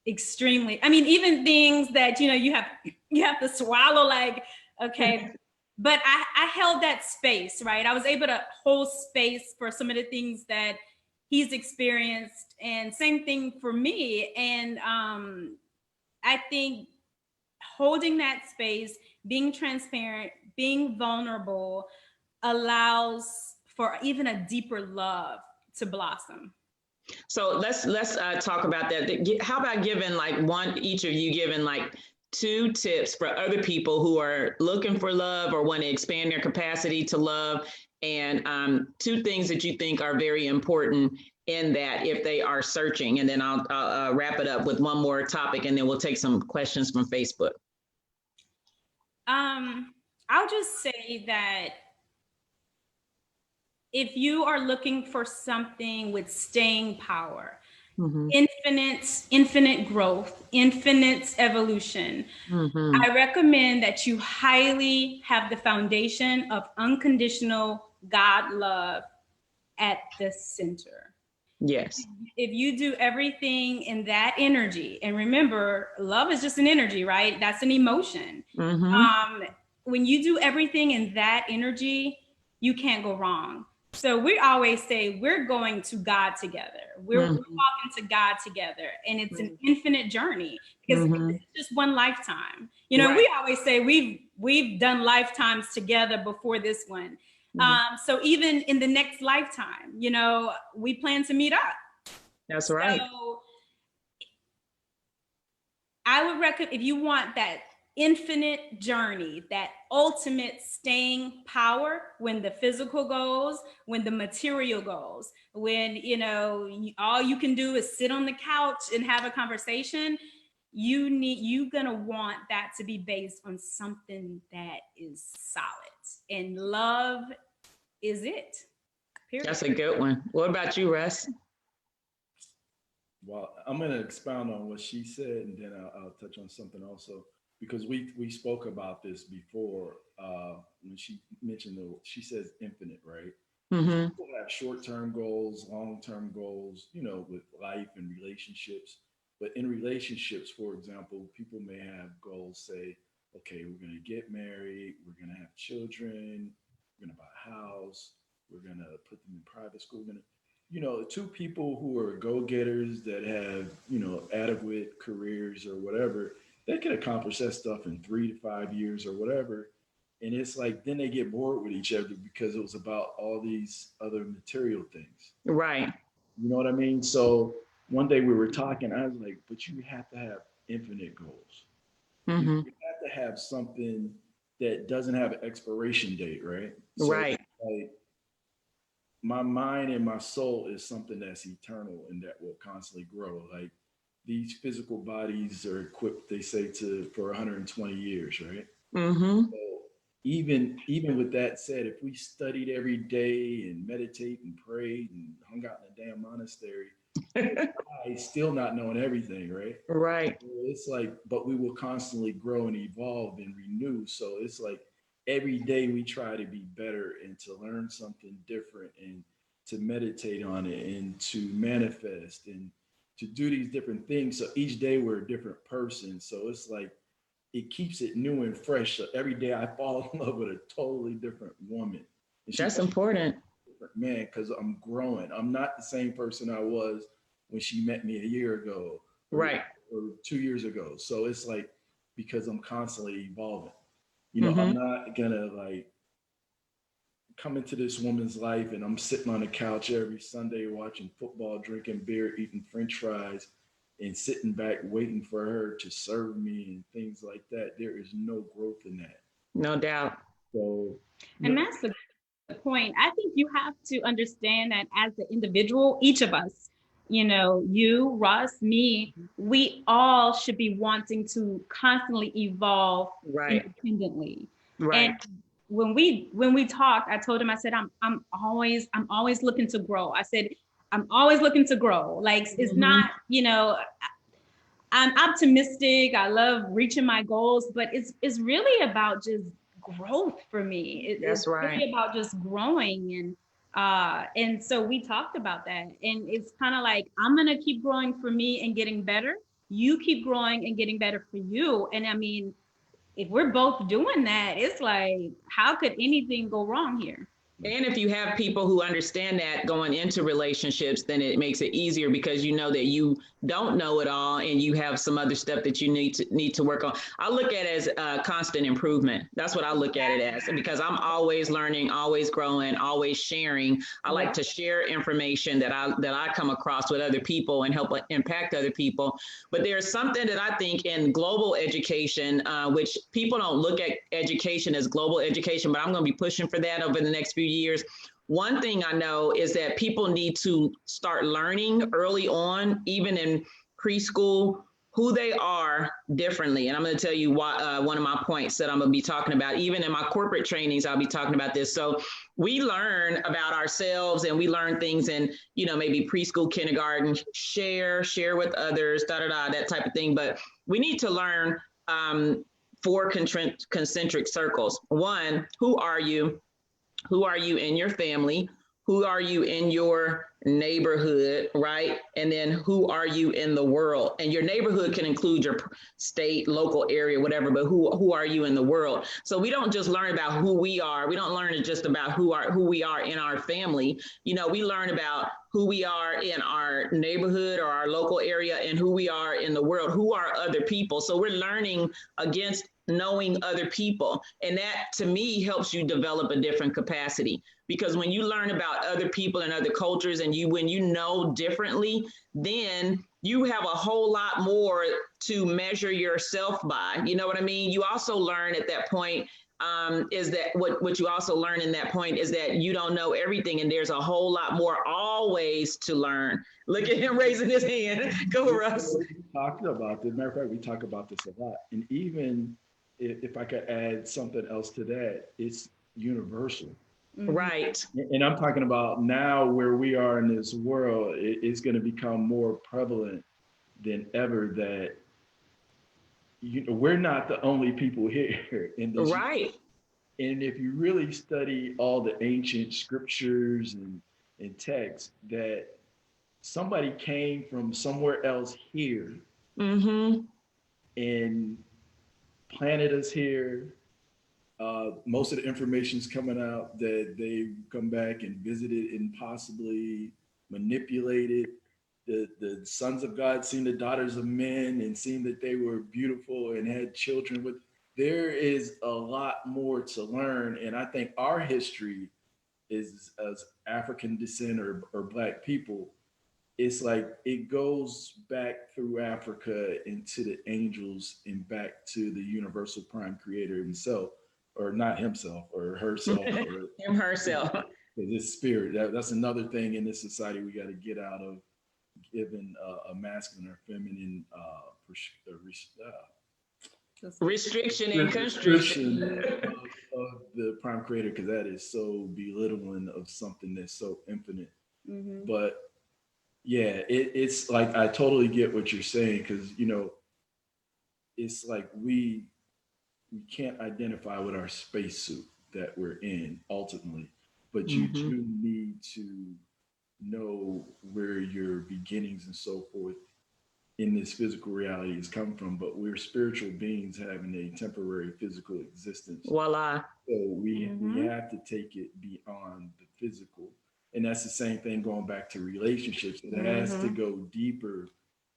extremely. I mean, even things that you have to swallow, like, okay. But I held that space, right? I was able to hold space for some of the things that he's experienced, and same thing for me. And I think holding that space, being transparent, being vulnerable, allows for even a deeper love to blossom. So let's talk about that. How about giving like each of you giving like two tips for other people who are looking for love or want to expand their capacity to love, and two things that you think are very important in that if they are searching. And then I'll wrap it up with one more topic, and then we'll take some questions from Facebook. I'll just say that if you are looking for something with staying power, Mm-hmm. infinite growth, infinite evolution, Mm-hmm. I recommend that you highly have the foundation of unconditional God love at the center. Yes. If you do everything in that energy, and remember, love is just an energy, right? That's an emotion. Mm-hmm. When you do everything in that energy, you can't go wrong. So we always say we're going to God together. We're Mm-hmm. walking to God together, and it's an infinite journey because Mm-hmm. it's just one lifetime. Right. We always say we've done lifetimes together before this one. So even in the next lifetime, we plan to meet up. That's right. So I would recommend, if you want that infinite journey, that ultimate staying power, when the physical goes, when the material goes, when all you can do is sit on the couch and have a conversation, you're gonna want that to be based on something that is solid, and love is it. Period. That's a good one. What about you, Russ? well, I'm going to expound on what she said, and then I'll touch on something also because we spoke about this before when she mentioned she says infinite, right? Mm-hmm. People have short-term goals, long-term goals, with life and relationships. But in relationships, for example, people may have goals, say, okay, we're going to get married, we're going to have children, we're going to buy a house, we're going to put them in private school, we're going to two people who are go-getters that have, adequate careers or whatever, they can accomplish that stuff in 3 to 5 years or whatever. And it's like, then they get bored with each other because it was about all these other material things. Right. You know what I mean? So one day we were talking, I was like, but you have to have infinite goals. Mm-hmm. You have to have something that doesn't have an expiration date, right? So Right. like my mind and my soul is something that's eternal and that will constantly grow. Like these physical bodies are equipped, they say, to for 120 years, right? Mm-hmm. So even with that said, if we studied every day and meditate and prayed and hung out in a damn monastery, I still not knowing everything, right? Right. So it's like, but we will constantly grow and evolve and renew. So it's like every day we try to be better and to learn something different and to meditate on it and to manifest and to do these different things. So each day we're a different person. So it's like it keeps it new and fresh. So every day I fall in love with a totally different woman. And she That's important. different man because I'm growing. I'm not the same person I was when she met me a year ago or, Right. or 2 years ago. So it's like because I'm constantly evolving. You know, I'm Mm-hmm. not gonna like come into this woman's life and I'm sitting on the couch every Sunday watching football, drinking beer, eating French fries, and sitting back waiting for her to serve me and things like that. There is no growth in that. No doubt. So, And no, that's the point. I think you have to understand that as the individual, each of us, you, Russ, me, we all should be wanting to constantly evolve Right. independently. And Right. when we talked, I told him, I said, I'm always looking to grow. I said, I'm always looking to grow. Like it's Mm-hmm. not, I'm optimistic. I love reaching my goals, but it's really about just growth for me. It's That's right. really about just growing and so we talked about that. And it's kind of like I'm gonna keep growing for me and getting better. You keep growing and getting better for you. And I mean, if we're both doing that, it's like, how could anything go wrong here? And if you have people who understand that going into relationships, then it makes it easier because you know that you don't know it all and you have some other stuff that you need to work on. I look at it as constant improvement. That's what I look at it as because I'm always learning, always growing, always sharing. I like to share information that I come across with other people and help impact other people. But there's something that I think in global education, which people don't look at education as global education, but I'm going to be pushing for that over the next few years. One thing I know is that people need to start learning early on, even in preschool, who they are differently. And I'm going to tell you why, one of my points that I'm going to be talking about. Even in my corporate trainings, I'll be talking about this. So we learn about ourselves and we learn things in, maybe preschool, kindergarten, share with others, that type of thing. But we need to learn four concentric circles. One, who are you? Who are you in your family? Who are you in your neighborhood, right? And then who are you in the world? And your neighborhood can include your state, local area, whatever, but who are you in the world? So we don't just learn about who we are. We don't learn just about who we are in our family. We learn about who we are in our neighborhood or our local area and who we are in the world. Who are other people? So we're learning against knowing other people. And that to me helps you develop a different capacity because when you learn about other people and other cultures and when you know differently, then you have a whole lot more to measure yourself by. You know what I mean? You also learn at that point is that what you also learn in that point is that you don't know everything and there's a whole lot more always to learn. Look at him raising his hand. Go, Russ. we talked about this. Matter of fact, we talk about this a lot. And even if I could add something else to that, it's universal. Right. And I'm talking about now where we are in this world, it's going to become more prevalent than ever that we're not the only people here in this. Right. And if you really study all the ancient scriptures and texts, that somebody came from somewhere else here and planted us here. Most of the information is coming out that they come back and visited and possibly manipulated. The sons of God seen the daughters of men and seen that they were beautiful and had children with. there is a lot more to learn. And I think our history is as African descent or Black people, it's like it goes back through Africa into the angels and back to the universal prime creator himself, or not himself, or herself, or Him, herself. this spirit. That's another thing in this society we got to get out of, giving a masculine or feminine restriction and constriction of the prime creator, because that is so belittling of something that's so infinite. But yeah, it's like I totally get what you're saying, because it's like we can't identify with our spacesuit that we're in ultimately, but you do need to know where your beginnings and so forth in this physical reality has come from. But we're spiritual beings having a temporary physical existence. Voila. So we have to take it beyond the physical. And that's the same thing going back to relationships. It has to go deeper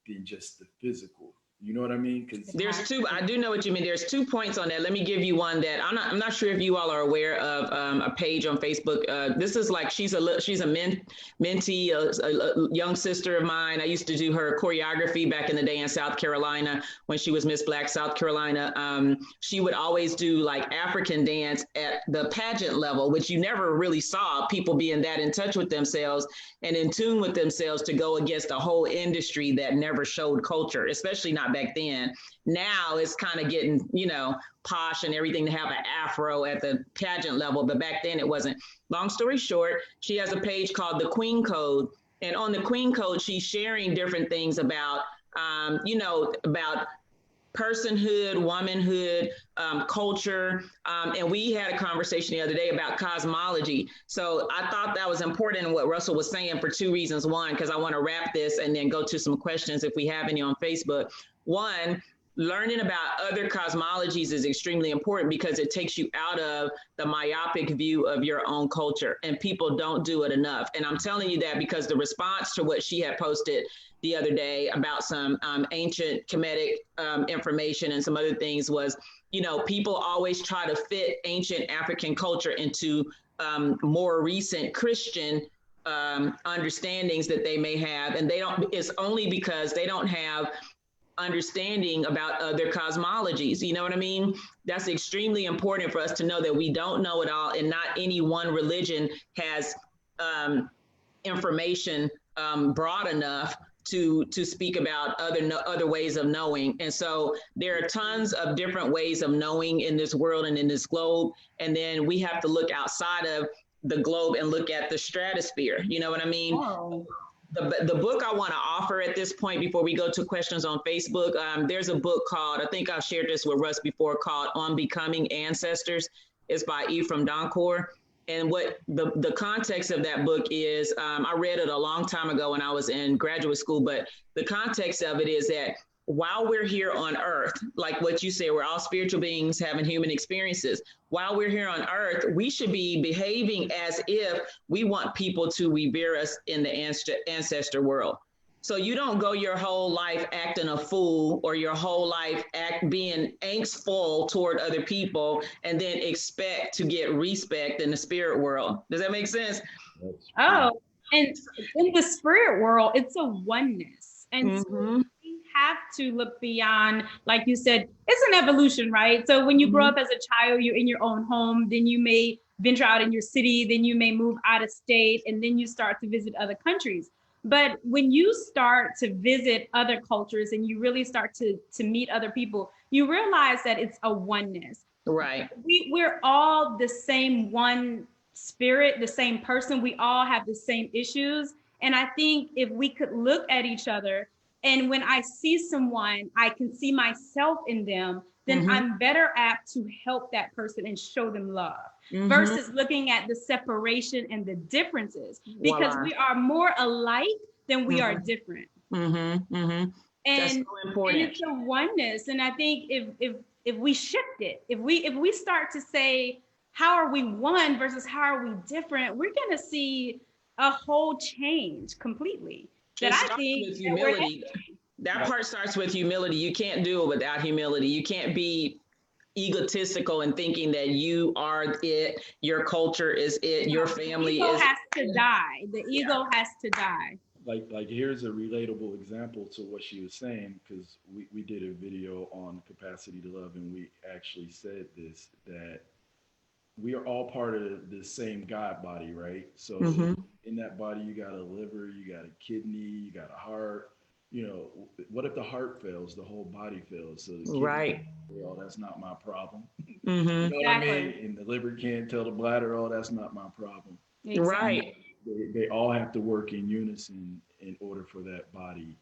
than just the physical. You know what I mean? Because there's two. I do know what you mean. There's 2 points on that. Let me give you one that I'm not sure if you all are aware of. A page on Facebook. This is like she's a mentee, a young sister of mine. I used to do her choreography back in the day in South Carolina when she was Miss Black South Carolina. She would always do like African dance at the pageant level, which you never really saw people being that in touch with themselves and in tune with themselves to go against a whole industry that never showed culture, especially not back then. Now it's kind of getting, posh and everything to have an afro at the pageant level, but back then it wasn't. Long story short, she has a page called the Queen Code. And on the Queen Code, she's sharing different things about, about personhood, womanhood, culture. And we had a conversation the other day about cosmology. So I thought that was important in what Russell was saying for 2 reasons. One, because I want to wrap this and then go to some questions if we have any on Facebook. One, learning about other cosmologies is extremely important because it takes you out of the myopic view of your own culture, and people don't do it enough. And I'm telling you that because the response to what she had posted the other day about some ancient Kemetic information and some other things was, people always try to fit ancient African culture into more recent Christian understandings that they may have. And they don't, it's only because they don't have understanding about other cosmologies. You know what I mean? That's extremely important for us to know that we don't know it all, and not any one religion has information broad enough to speak about other ways of knowing. And so there are tons of different ways of knowing in this world and in this globe. And then we have to look outside of the globe and look at the stratosphere. You know what I mean? Oh. The book I want to offer at this point before we go to questions on Facebook, there's a book called, I think I've shared this with Russ before, called On Becoming Ancestors. It's by Ephraim Donkor. And what the context of that book is, I read it a long time ago when I was in graduate school, but the context of it is that while we're here on earth, like what you said, we're all spiritual beings having human experiences. While we're here on earth, we should be behaving as if we want people to revere us in the ancestor world. So you don't go your whole life acting a fool, or your whole life being angstful toward other people and then expect to get respect in the spirit world. Does that make sense? Oh, and in the spirit world, it's a oneness. And so we have to look beyond, like you said, it's an evolution, right? So when you grow up as a child, you're in your own home, then you may venture out in your city, then you may move out of state, and then you start to visit other countries. But when you start to visit other cultures and you really start to meet other people, you realize that it's a oneness. Right. We're all the same one spirit, the same person. We all have the same issues. And I think if we could look at each other, and when I see someone, I can see myself in them, then I'm better apt to help that person and show them love versus looking at the separation and the differences, because we are more alike than we are different. And, that's so important. And it's a oneness. And I think if we shift it, if we start to say, how are we one versus how are we different, we're going to see a whole change completely. That I think with humility. That part starts with humility. You can't do it without humility. You can't be, egotistical and thinking that you are it, your culture is it, your family is. The ego has to die. The ego has to die. Like here's a relatable example to what she was saying, because we did a video on capacity to love, and we actually said this, that we are all part of the same God body, right? So in that body, you got a liver, you got a kidney, you got a heart. You know, what if the heart fails, the whole body fails? So the kidney, right. Oh, that's not my problem. Mm-hmm. You know what I mean? And the liver can't tell the bladder, oh, that's not my problem. Exactly. Right. They all have to work in unison in order for that body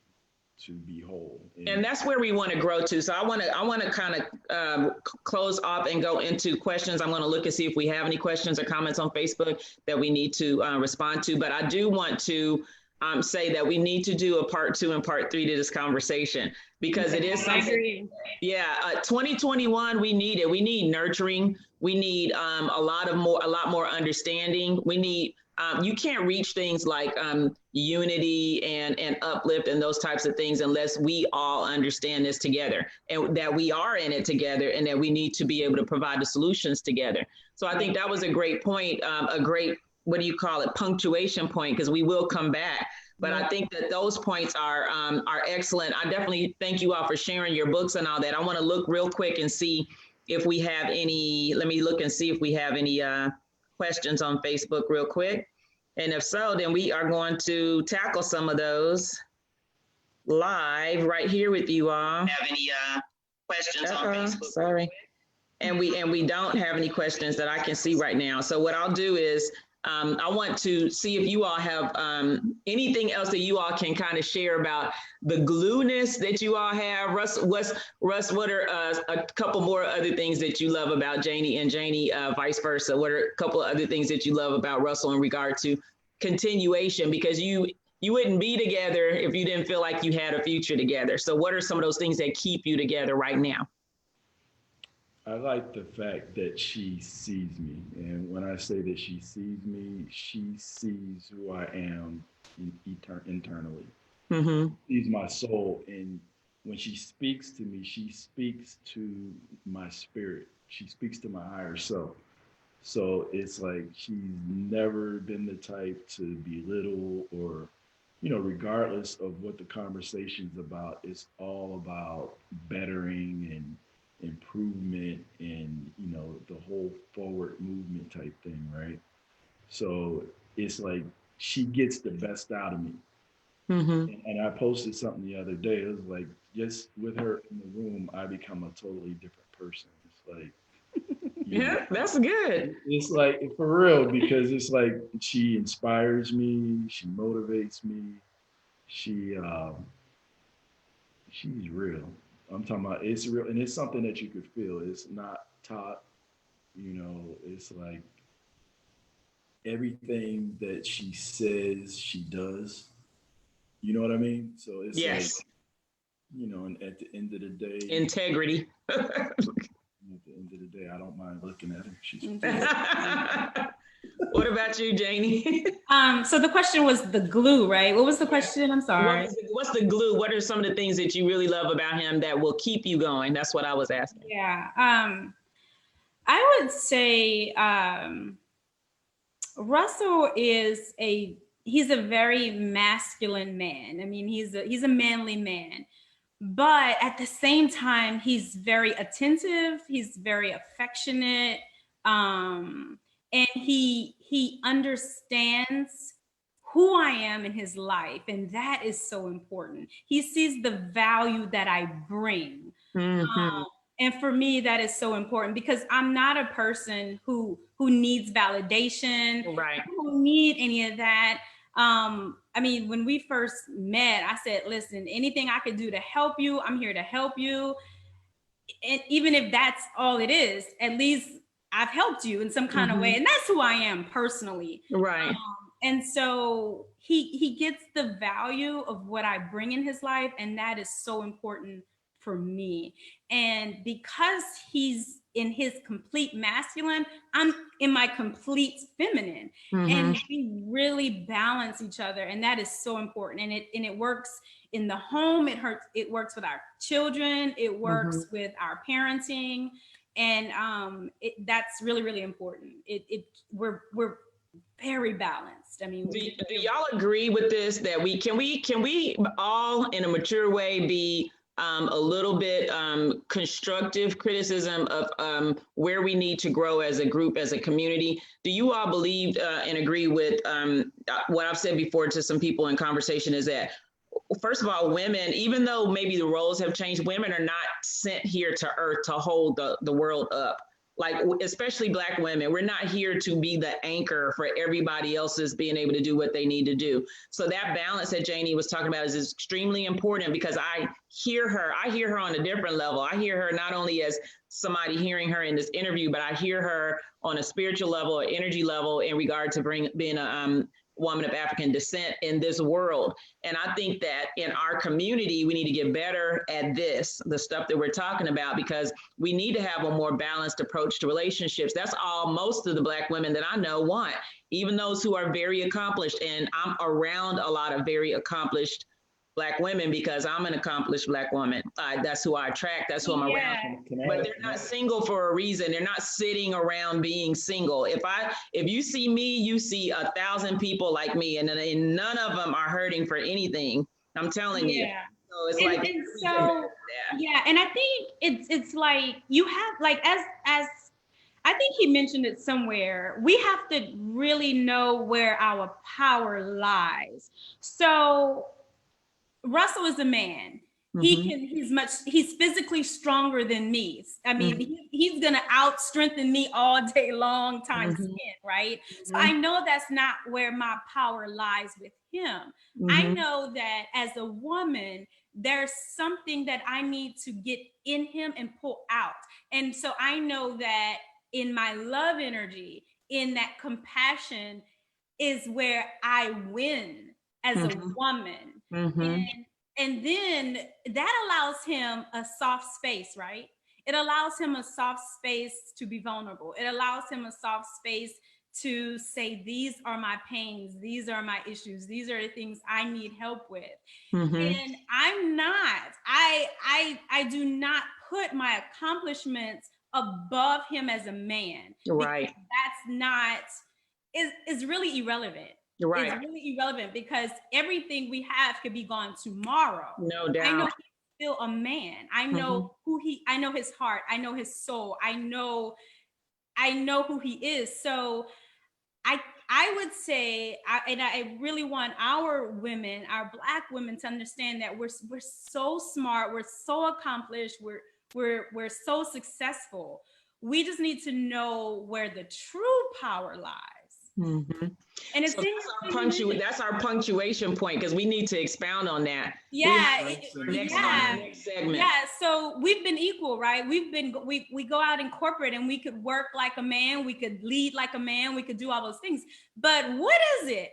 to be whole. And that's where we want to grow to. So I want to kind of close off and go into questions. I'm going to look and see if we have any questions or comments on Facebook that we need to respond to. But I do want to say that we need to do a part 2 and part 3 to this conversation, because it is something. Yeah, 2021, we need it. We need nurturing. We need a lot more understanding. We need. You can't reach things like unity and uplift and those types of things unless we all understand this together, and that we are in it together, and that we need to be able to provide the solutions together. So I think that was a great point, a great, what do you call it, punctuation point, because we will come back. But I think that those points are excellent. I definitely thank you all for sharing your books and all that. I want to look real quick and see if we have any, let me look and see if we have any questions on Facebook real quick. And if so, then we are going to tackle some of those live right here with you all. Have any questions on Facebook? Sorry. And we don't have any questions that I can see right now. So what I'll do is I want to see if you all have anything else that you all can kind of share about the glueness that you all have. Russ, what are a couple more other things that you love about Janie, and Janie vice versa? What are a couple of other things that you love about Russell in regard to continuation? Because you wouldn't be together if you didn't feel like you had a future together. So what are some of those things that keep you together right now? I like the fact that she sees me. And when I say that she sees me, she sees who I am internally. Mm-hmm. She sees my soul. And when she speaks to me, she speaks to my spirit. She speaks to my higher self. So it's like she's never been the type to belittle or, you know, regardless of what the conversation's about, it's all about bettering and improvement and, you know, the whole forward movement type thing, right? So it's like she gets the best out of me. Mm-hmm. And I posted something the other day. It was like, just with her in the room, I become a totally different person. It's like, yeah, that's good. It's like, for real, because it's like she inspires me, she motivates me, she's real. I'm talking about, it's real, and it's something that you could feel. It's not taught, you know, it's like everything that she says, she does. You know what I mean? So it's yes. Like, you know, and at the end of the day, integrity. At the end of the day, I don't mind looking at her. She's What about you, Janie? So the question was the glue, right? What was the question? I'm sorry. What's the glue? What are some of the things that you really love about him that will keep you going? That's what I was asking. Yeah. I would say Russell he's a very masculine man. I mean, he's a manly man. But at the same time, he's very attentive. He's very affectionate. And he understands who I am in his life. And that is so important. He sees the value that I bring. Mm-hmm. And for me, that is so important because I'm not a person who needs validation. Right. I don't need any of that. I mean, when we first met, I said, listen, anything I could do to help you, I'm here to help you. And even if that's all it is, at least I've helped you in some kind of way. And that's who I am personally. Right. And so he gets the value of what I bring in his life. And that is so important for me. And because he's in his complete masculine, I'm in my complete feminine. Mm-hmm. And we really balance each other. And that is so important. And it works in the home. It works with our children. It works with our parenting. And that's really, really important. We're very balanced. I mean, do y'all agree with this, that can we all in a mature way be a little bit constructive criticism of where we need to grow as a group, as a community? Do you all believe and agree with what I've said before to some people in conversation, is that, first of all, women, even though maybe the roles have changed, women are not sent here to earth to hold the world up. Like, especially Black women, we're not here to be the anchor for everybody else's being able to do what they need to do. So that balance that Janie was talking about is extremely important, because I hear her on a different level. I hear her not only as somebody hearing her in this interview, but I hear her on a spiritual level, or energy level, in regard to being a woman of African descent in this world. And I think that in our community, we need to get better at the stuff that we're talking about, because we need to have a more balanced approach to relationships. That's all most of the Black women that I know want, even those who are very accomplished. And I'm around a lot of very accomplished Black women because I'm an accomplished Black woman. That's who I attract. That's who I'm around. But they're not single for a reason. They're not sitting around being single. If you see me, you see 1,000 people like me, and none of them are hurting for anything. I'm telling you. So it's and I think it's like, you have, like, as I think he mentioned it somewhere, we have to really know where our power lies. So Russell is a man. He's physically stronger than me. I mean, he's gonna out-strengthen me all day long times 10, right? So I know that's not where my power lies with him. I know that as a woman, there's something that I need to get in him and pull out. And so I know that in my love energy, in that compassion, is where I win as a woman. And then that allows him a soft space, right? It allows him a soft space to be vulnerable. It allows him a soft space to say, these are my pains, these are my issues, these are the things I need help with. And I do not put my accomplishments above him as a man. Right. That's not, is really irrelevant. Right. It's really irrelevant, because everything we have could be gone tomorrow. No doubt. I know he's still a man. I know I know his heart. I know his soul. I know who he is. So I would say, I really want our women, our Black women, to understand that we're so smart, we're so accomplished, we're so successful. We just need to know where the true power lies. And it's that's our punctuation point, because we need to expound on that. Next segment. So we've been equal, right? We go out in corporate and we could work like a man, we could lead like a man, we could do all those things. But what is it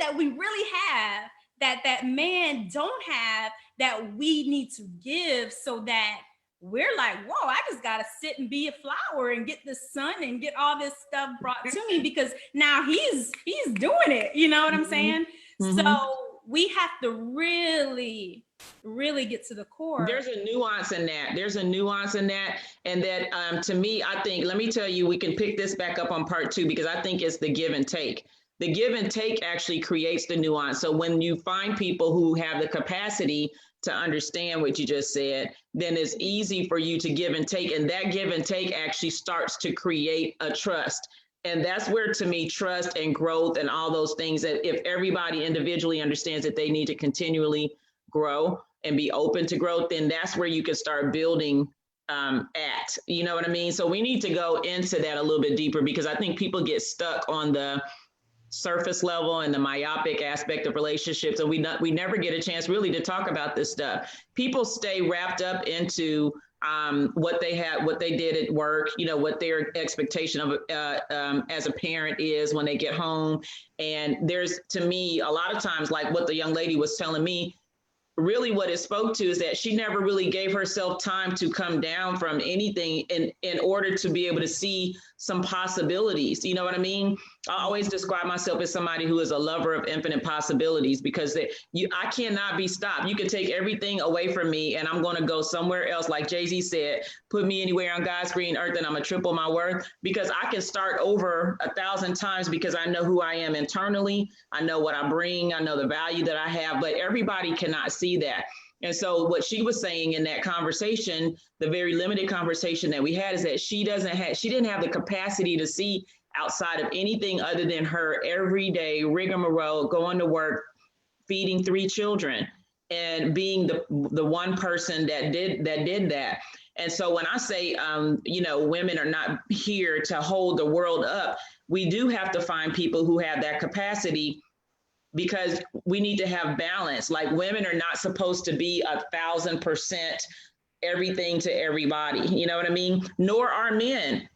that we really have that man don't have, that we need to give, so that we're like, whoa, I just got to sit and be a flower and get the sun and get all this stuff brought to me, because now he's doing it. You know what I'm saying? So we have to really, really get to the core. There's a nuance in that. And that, to me, I think, let me tell you, we can pick this back up on part 2, because I think it's the give and take. The give and take actually creates the nuance. So when you find people who have the capacity to understand what you just said, then it's easy for you to give and take. And that give and take actually starts to create a trust. And that's where, to me, trust and growth and all those things, that if everybody individually understands that they need to continually grow and be open to growth, then that's where you can start building at, you know what I mean? So we need to go into that a little bit deeper, because I think people get stuck on the surface level and the myopic aspect of relationships, and we never get a chance really to talk about this stuff. People stay wrapped up into what they did at work, you know, what their expectation of as a parent is when they get home. And there's, to me, a lot of times, like what the young lady was telling me, really what it spoke to is that she never really gave herself time to come down from anything in order to be able to see some possibilities. You know what I mean? I always describe myself as somebody who is a lover of infinite possibilities, because I cannot be stopped. You can take everything away from me and I'm going to go somewhere else. Like Jay-Z said, put me anywhere on God's green earth and I'm going to triple my worth, because I can start over 1,000 times, because I know who I am internally. I know what I bring. I know the value that I have, but everybody cannot see that. And so what she was saying in that conversation, the very limited conversation that we had, is that she didn't have the capacity to see outside of anything other than her everyday rigmarole, going to work, feeding 3 children, and being the one person that did that. And so when I say, women are not here to hold the world up, we do have to find people who have that capacity, because we need to have balance. Like, women are not supposed to be 1,000% everything to everybody. You know what I mean? Nor are men.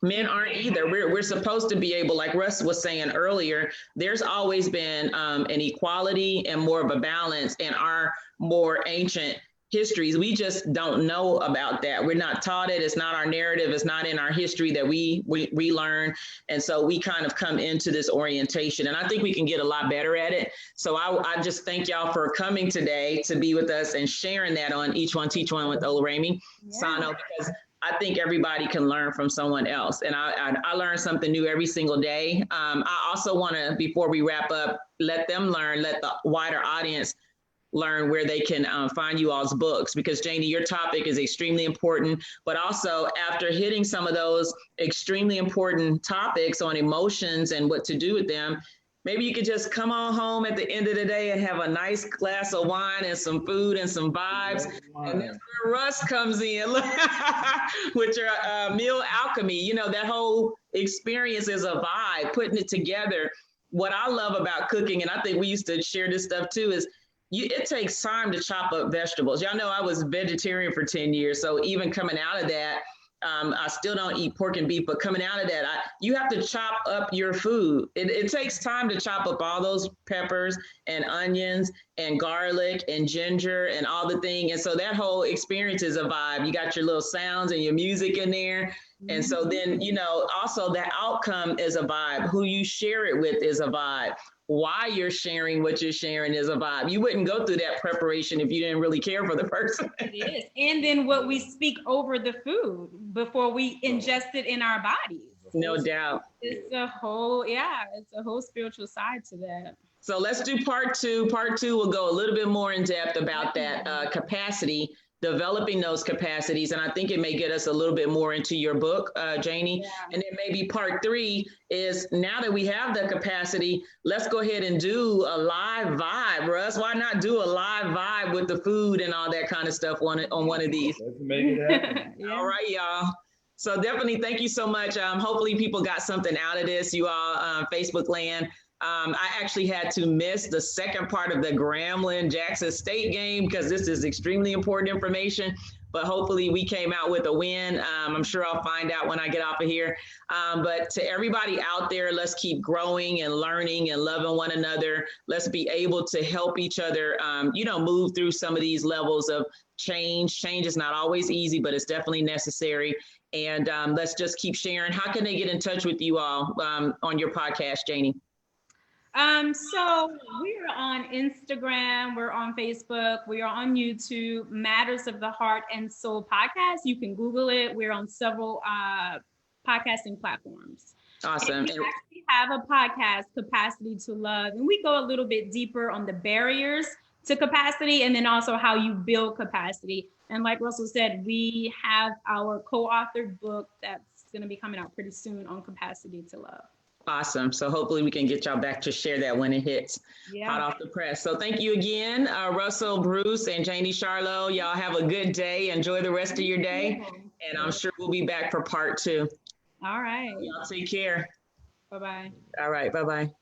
Men aren't either. We're supposed to be able, like Russ was saying earlier, there's always been an equality and more of a balance in our more ancient histories. We just don't know about that. We're not taught it. It's not our narrative. It's not in our history that we learn. And so we kind of come into this orientation, and I think we can get a lot better at it. So I just thank y'all for coming today to be with us and sharing that on Each One Teach One with Oluremi Sano, because I think everybody can learn from someone else. And I learn something new every single day. I also want to, before we wrap up, let the wider audience learn where they can find you all's books, because Janie, your topic is extremely important, but also after hitting some of those extremely important topics on emotions and what to do with them, maybe you could just come on home at the end of the day and have a nice glass of wine and some food and some vibes. And that's where Russ comes in with your meal alchemy. You know, that whole experience is a vibe, putting it together. What I love about cooking, and I think we used to share this stuff too, is it takes time to chop up vegetables. Y'all know I was vegetarian for 10 years. So even coming out of that, I still don't eat pork and beef, but coming out of that, you have to chop up your food. It takes time to chop up all those peppers and onions and garlic and ginger and all the thing. And so that whole experience is a vibe. You got your little sounds and your music in there. And so then, also the outcome is a vibe. Who you share it with is a vibe. Why you're sharing what you're sharing is a vibe. You wouldn't go through that preparation if you didn't really care for the person. It is. And then what we speak over the food before we ingest it in our bodies. No doubt. It's a whole spiritual side to that. So let's do part 2. Part 2 will go a little bit more in depth about that capacity, developing those capacities. And I think it may get us a little bit more into your book, Janie. Yeah. And then maybe part 3 is, now that we have the capacity, let's go ahead and do a live vibe, Russ. Why not do a live vibe with the food and all that kind of stuff on one of these? Let's make it happen. Yeah. All right, y'all. So definitely thank you so much. Hopefully people got something out of this, you all, Facebook land. I actually had to miss the second part of the Grambling-Jackson State game because this is extremely important information, but hopefully we came out with a win. I'm sure I'll find out when I get off of here. But to everybody out there, let's keep growing and learning and loving one another. Let's be able to help each other, move through some of these levels of change. Change is not always easy, but it's definitely necessary. And let's just keep sharing. How can they get in touch with you all on your podcast, Janie? So we're on Instagram, we're on Facebook, we are on YouTube, Matters of the Heart and Soul podcast. You can Google it. We're on several podcasting platforms. Awesome. And we actually have a podcast, Capacity to Love, and we go a little bit deeper on the barriers to capacity and then also how you build capacity. And like Russell said, we have our co-authored book that's going to be coming out pretty soon on Capacity to Love. Awesome. So hopefully we can get y'all back to share that when it hits hot off the press. So thank you again, Russell, Bruce, and Janie Charlot. Y'all have a good day. Enjoy the rest of your day. And I'm sure we'll be back for part 2. All right. Y'all take care. Bye-bye. All right. Bye-bye.